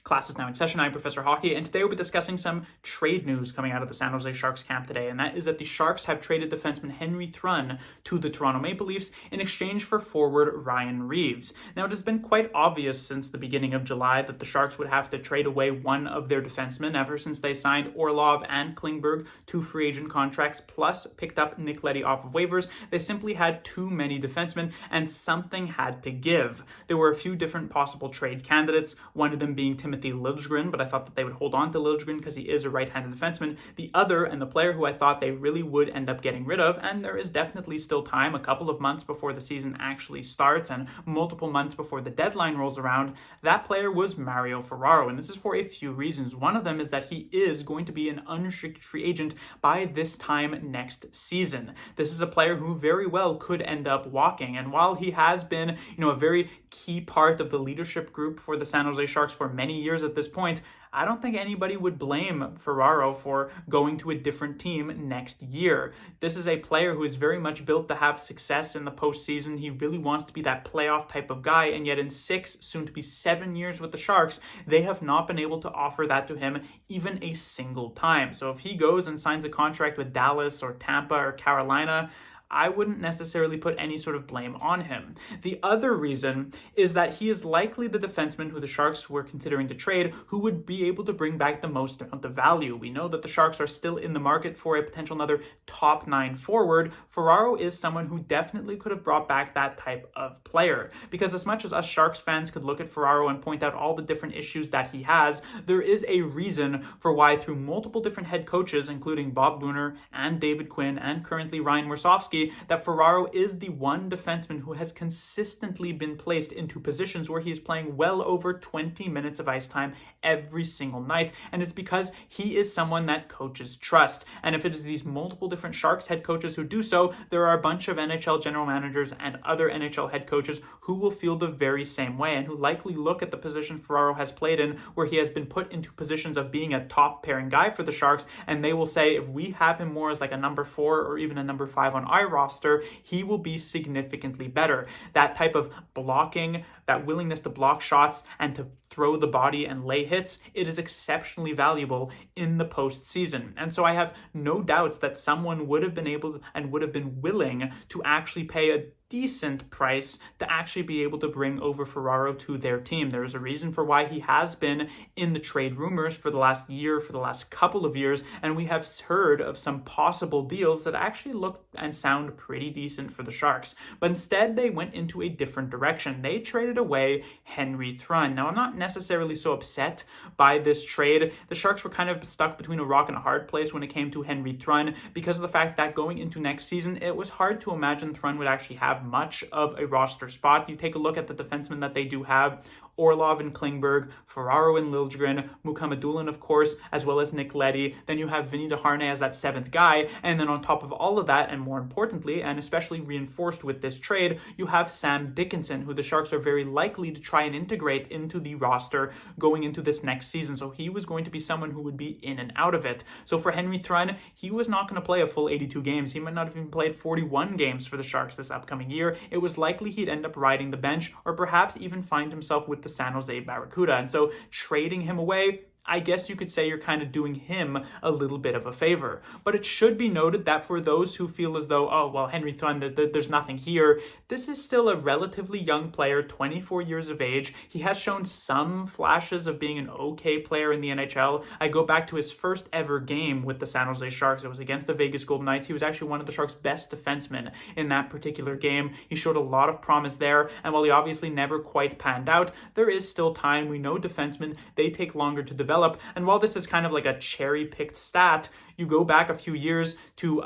Class is now in session. I'm Professor Hockey, and today we'll be discussing some trade news coming out of the San Jose Sharks camp today, and that is that the Sharks have traded defenseman Henry Thrun to the Toronto Maple Leafs in exchange for forward Ryan Reaves. Now, it has been quite obvious since the beginning of July that the Sharks would have to trade away one of their defensemen ever since they signed Orlov and Klingberg to free agent contracts, plus picked up Nick Leddy off of waivers. They simply had too many defensemen, and something had to give. There were a few different possible trade candidates, one of them being Timothy Liljegren, but I thought that they would hold on to Liljegren because he is a right-handed defenseman. The other, and the player who I thought they really would end up getting rid of, and there is definitely still time, a couple of months before the season actually starts and multiple months before the deadline rolls around, that player was Mario Ferraro, and this is for a few reasons. One of them is that he is going to be an unrestricted free agent by this time next season. This is a player who very well could end up walking, and while he has been, a very key part of the leadership group for the San Jose Sharks for many years at this point, I don't think anybody would blame Ferraro for going to a different team next year. This is a player who is very much built to have success in the postseason. He really wants to be that playoff type of guy, and yet in 6, soon to be 7 years with the Sharks, they have not been able to offer that to him even a single time. So if he goes and signs a contract with Dallas or Tampa or Carolina, I wouldn't necessarily put any sort of blame on him. The other reason is that he is likely the defenseman who the Sharks were considering to trade who would be able to bring back the most amount of value. We know that the Sharks are still in the market for a potential another top 9 forward. Ferraro is someone who definitely could have brought back that type of player. Because as much as us Sharks fans could look at Ferraro and point out all the different issues that he has, there is a reason for why through multiple different head coaches, including Bob Booner and David Quinn and currently Ryan Wersofsky, that Ferraro is the one defenseman who has consistently been placed into positions where he is playing well over 20 minutes of ice time every single night. And it's because he is someone that coaches trust. And if it is these multiple different Sharks head coaches who do so, there are a bunch of NHL general managers and other NHL head coaches who will feel the very same way and who likely look at the position Ferraro has played in, where he has been put into positions of being a top pairing guy for the Sharks, and they will say, if we have him more as like a number 4 or even a number 5 on our roster, he will be significantly better. That type of blocking, that willingness to block shots and to throw the body and lay hits, it is exceptionally valuable in the postseason. And so I have no doubts that someone would have been able and would have been willing to actually pay a decent price to actually be able to bring over Ferraro to their team. There is a reason for why he has been in the trade rumors for the last year, for the last couple of years, and we have heard of some possible deals that actually look and sound pretty decent for the Sharks. But instead, they went into a different direction. They traded away Henry Thrun. Now, I'm not necessarily so upset by this trade. The Sharks were kind of stuck between a rock and a hard place when it came to Henry Thrun because of the fact that going into next season, it was hard to imagine Thrun would actually have much of a roster spot. You take a look at the defensemen that they do have: Orlov and Klingberg, Ferraro and Liljegren, Mukhamadullin, of course, as well as Nick Leddy. Then you have Vinny DeHarnay as that 7th guy. And then on top of all of that, and more importantly, and especially reinforced with this trade, you have Sam Dickinson, who the Sharks are very likely to try and integrate into the roster going into this next season. So he was going to be someone who would be in and out of it. So for Henry Thrun, he was not going to play a full 82 games. He might not have even played 41 games for the Sharks this upcoming year. It was likely he'd end up riding the bench or perhaps even find himself with the San Jose Barracuda. And so trading him away, I guess you could say you're kind of doing him a little bit of a favor. But it should be noted that for those who feel as though, oh, well, Henry Thrun, there's nothing here, this is still a relatively young player, 24 years of age. He has shown some flashes of being an okay player in the NHL. I go back to his first ever game with the San Jose Sharks. It was against the Vegas Golden Knights. He was actually one of the Sharks' best defensemen in that particular game. He showed a lot of promise there, and while he obviously never quite panned out, there is still time. We know defensemen, they take longer to develop. And while this is kind of like a cherry-picked stat, you go back a few years to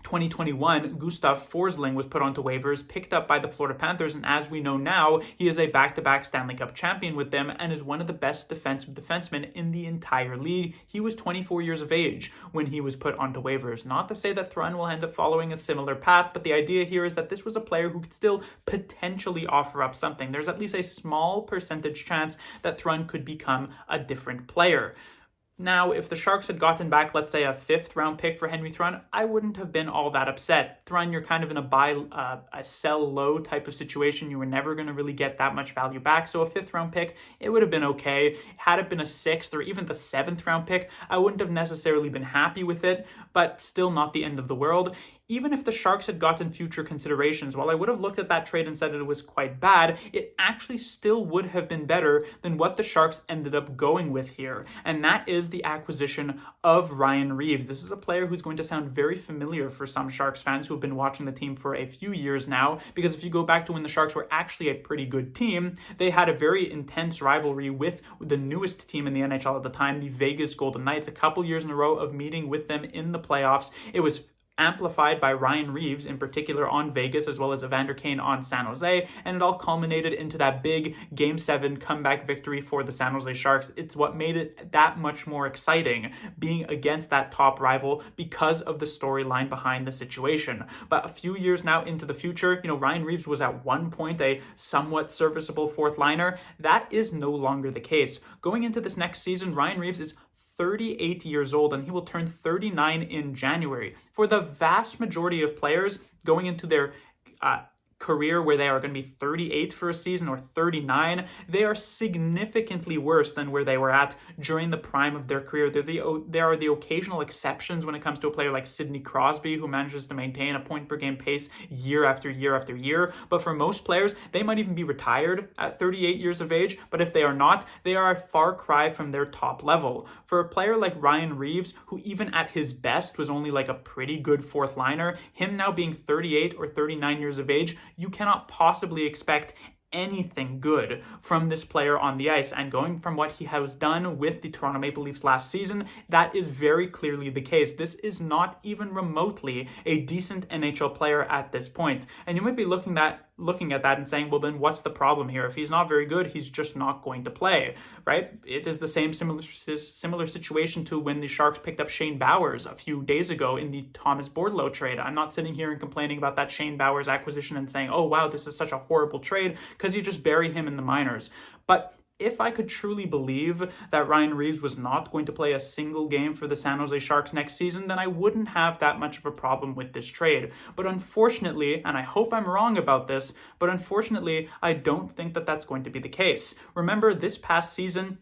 2021, Gustav Forsling was put onto waivers, picked up by the Florida Panthers, and as we know now, he is a back-to-back Stanley Cup champion with them and is one of the best defensive defensemen in the entire league. He was 24 years of age when he was put onto waivers. Not to say that Thrun will end up following a similar path, but the idea here is that this was a player who could still potentially offer up something. There's at least a small percentage chance that Thrun could become a different player. Now, if the Sharks had gotten back, let's say, a 5th round pick for Henry Thrun, I wouldn't have been all that upset. Thrun, you're kind of in a sell low type of situation. You were never going to really get that much value back. So a 5th round pick, it would have been okay. Had it been a 6th or even the 7th round pick, I wouldn't have necessarily been happy with it, but still not the end of the world. Even if the Sharks had gotten future considerations, while I would have looked at that trade and said it was quite bad, it actually still would have been better than what the Sharks ended up going with here. And that is the acquisition of Ryan Reaves. This is a player who's going to sound very familiar for some Sharks fans who have been watching the team for a few years now, because if you go back to when the Sharks were actually a pretty good team, they had a very intense rivalry with the newest team in the NHL at the time, the Vegas Golden Knights, a couple years in a row of meeting with them in the playoffs. It was amplified by Ryan Reaves, in particular on Vegas, as well as Evander Kane on San Jose, and it all culminated into that big Game 7 comeback victory for the San Jose Sharks. It's what made it that much more exciting, being against that top rival because of the storyline behind the situation. But a few years now into the future, Ryan Reaves was at one point a somewhat serviceable 4th liner. That is no longer the case. Going into this next season, Ryan Reaves is 38 years old, and he will turn 39 in January. For the vast majority of players going into their career where they are going to be 38 for a season or 39, they are significantly worse than where they were at during the prime of their career. There are the occasional exceptions when it comes to a player like Sidney Crosby, who manages to maintain a point per game pace year after year after year. But for most players, they might even be retired at 38 years of age. But if they are not, they are a far cry from their top level. For a player like Ryan Reaves, who even at his best was only like a pretty good 4th liner, him now being 38 or 39 years of age, you cannot possibly expect anything good from this player on the ice. And going from what he has done with the Toronto Maple Leafs last season, that is very clearly the case. This is not even remotely a decent NHL player at this point. And you might be looking at that and saying, well, then what's the problem here? If he's not very good, he's just not going to play, right? It is the same similar situation to when the Sharks picked up Shane Bowers a few days ago in the Thomas Bordeleau trade. I'm not sitting here and complaining about that Shane Bowers acquisition and saying, oh, wow, this is such a horrible trade, because you just bury him in the minors. But if I could truly believe that Ryan Reaves was not going to play a single game for the San Jose Sharks next season, then I wouldn't have that much of a problem with this trade. But unfortunately, and I hope I'm wrong about this, but unfortunately, I don't think that that's going to be the case. Remember, this past season,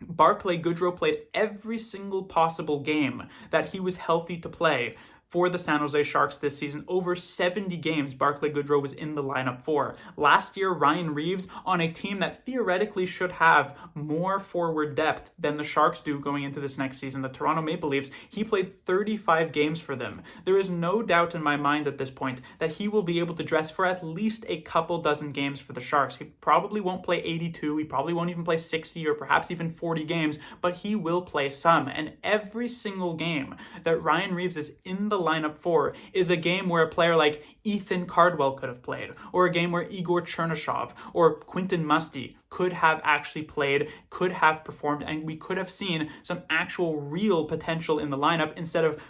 Barclay Goodrow played every single possible game that he was healthy to play for the San Jose Sharks this season. Over 70 games Barclay Goodrow was in the lineup for. Last year, Ryan Reaves, on a team that theoretically should have more forward depth than the Sharks do going into this next season, the Toronto Maple Leafs, he played 35 games for them. There is no doubt in my mind at this point that he will be able to dress for at least a couple dozen games for the Sharks. He probably won't play 82, he probably won't even play 60 or perhaps even 40 games, but he will play some. And every single game that Ryan Reaves is in the lineup for is a game where a player like Ethan Cardwell could have played, or a game where Igor Chernyshov or Quinton Musty could have actually played, could have performed, and we could have seen some actual real potential in the lineup instead of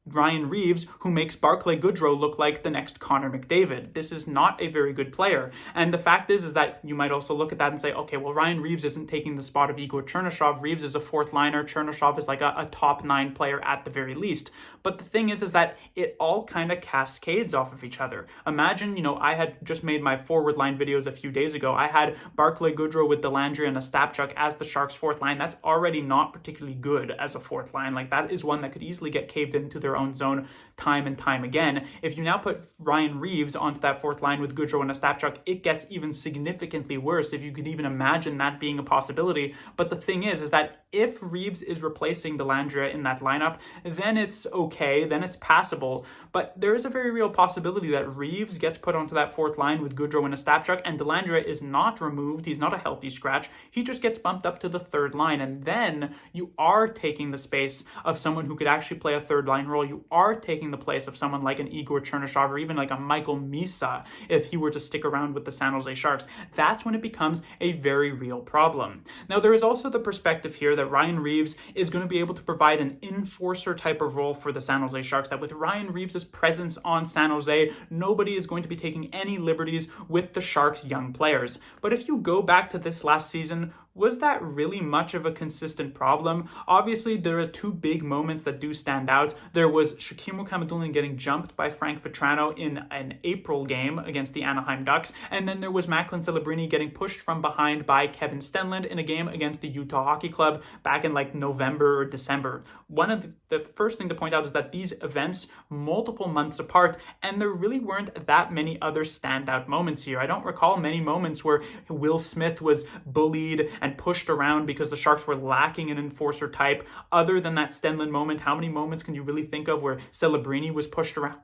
Ryan Reaves, who makes Barclay Goodrow look like the next Connor McDavid. This is not a very good player. And the fact is that you might also look at that and say, okay, well, Ryan Reaves isn't taking the spot of Igor Chernyshov. Reaves is a 4th liner. Chernyshov is like a top 9 player at the very least. But the thing is that it all kind of cascades off of each other. Imagine, I had just made my forward line videos a few days ago. I had Barclay Goodrow with Dellandrea and Ostapchuk as the Sharks' 4th line. That's already not particularly good as a 4th line. Like, that is one that could easily get caved into their own zone time and time again. If you now put Ryan Reaves onto that 4th line with Goodrow and Ostapchuk, it gets even significantly worse, if you could even imagine that being a possibility. But the thing is that if Reaves is replacing Dellandrea in that lineup, then it's okay, then it's passable. But there is a very real possibility that Reaves gets put onto that 4th line with Goodrow and Ostapchuk, and Dellandrea is not removed. He's not a healthy scratch. He just gets bumped up to the 3rd line, and then you are taking the space of someone who could actually play a 3rd line role. You are taking the place of someone like an Igor Chernyshov or even like a Michael Misa if he were to stick around with the San Jose Sharks. That's when it becomes a very real problem. Now, there is also the perspective here that Ryan Reaves is going to be able to provide an enforcer type of role for the San Jose Sharks, that with Ryan Reaves' presence on San Jose, nobody is going to be taking any liberties with the Sharks' young players. But if you go back to this last season, was that really much of a consistent problem? Obviously, there are two big moments that do stand out. There was Shakir Mukhamadullin getting jumped by Frank Vatrano in an April game against the Anaheim Ducks, and then there was Macklin Celebrini getting pushed from behind by Kevin Stenlund in a game against the Utah Hockey Club back in like November or December. One of the first thing to point out is that these events, multiple months apart, and there really weren't that many other standout moments here. I don't recall many moments where Will Smith was bullied and pushed around because the Sharks were lacking an enforcer type. Other than that Stenlund moment, how many moments can you really think of where Celebrini was pushed around?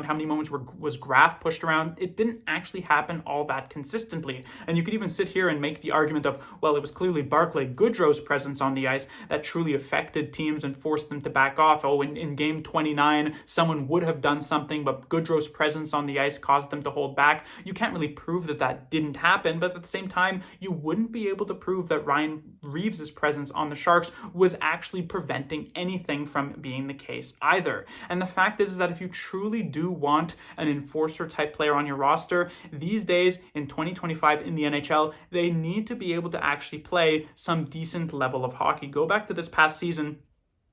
How many moments was Graf pushed around? It didn't actually happen all that consistently. And you could even sit here and make the argument of, well, it was clearly Barclay Goodrow's presence on the ice that truly affected teams and forced them to back off. Oh, in game 29, someone would have done something, but Goodrow's presence on the ice caused them to hold back. You can't really prove that that didn't happen, but at the same time, you wouldn't be able to prove that Ryan Reaves' presence on the Sharks was actually preventing anything from being the case either. And the fact is that if you truly do want an enforcer type player on your roster, these days in 2025 in the NHL, they need to be able to actually play some decent level of hockey. Go back to this past season.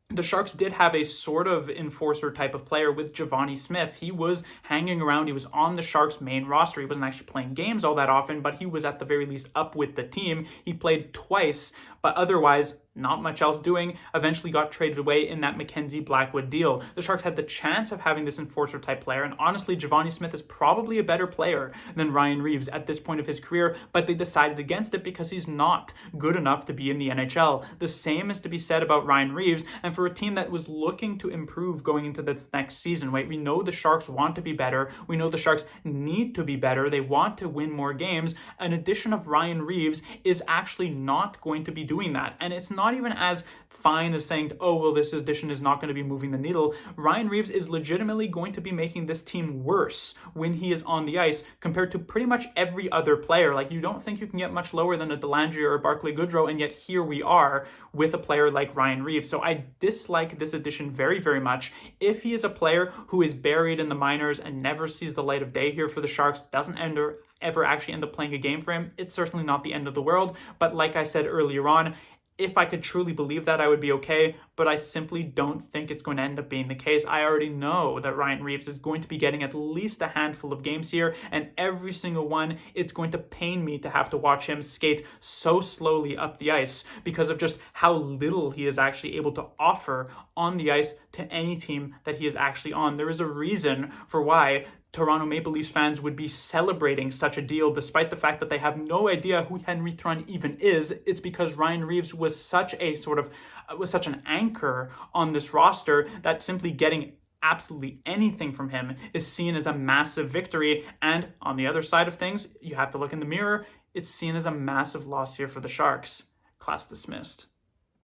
The Sharks did have a sort of enforcer type of player with Giovanni Smith. He was hanging around. He was on the Sharks main roster. He wasn't actually playing games all that often, but he was at the very least up with the team. He played twice, but otherwise not much else doing. Eventually got traded away in that Mackenzie Blackwood deal. The Sharks had the chance of having this enforcer type player, and honestly, Giovanni Smith is probably a better player than Ryan Reaves at this point of his career, but they decided against it because he's not good enough to be in the NHL. The same is to be said about Ryan Reaves, and for a team that was looking to improve going into this next season, right? We know the Sharks want to be better. We know the Sharks need to be better. They want to win more games. An addition of Ryan Reaves is actually not going to be doing that, and it's not even as fine as saying, oh, well, this addition is not going to be moving the needle. Ryan Reaves is legitimately going to be making this team worse when he is on the ice compared to pretty much every other player. Like, you don't think you can get much lower than a Delangey or a Barclay Goodrow, and yet here we are with a player like Ryan Reaves. So I dislike this addition very, very much. If he is a player who is buried in the minors and never sees the light of day here for the Sharks, doesn't ever actually end up playing a game for him, it's certainly not the end of the world. But like I said earlier on, if I could truly believe that, I would be okay, but I simply don't think it's going to end up being the case. I already know that Ryan Reaves is going to be getting at least a handful of games here, and every single one, it's going to pain me to have to watch him skate so slowly up the ice because of just how little he is actually able to offer on the ice to any team that he is actually on. There is a reason for why Toronto Maple Leafs fans would be celebrating such a deal despite the fact that they have no idea who Henry Thrun even is. It's because Ryan Reaves was such an anchor on this roster that simply getting absolutely anything from him is seen as a massive victory. And on the other side of things, you have to look in the mirror. It's seen as a massive loss here for the Sharks. Class dismissed.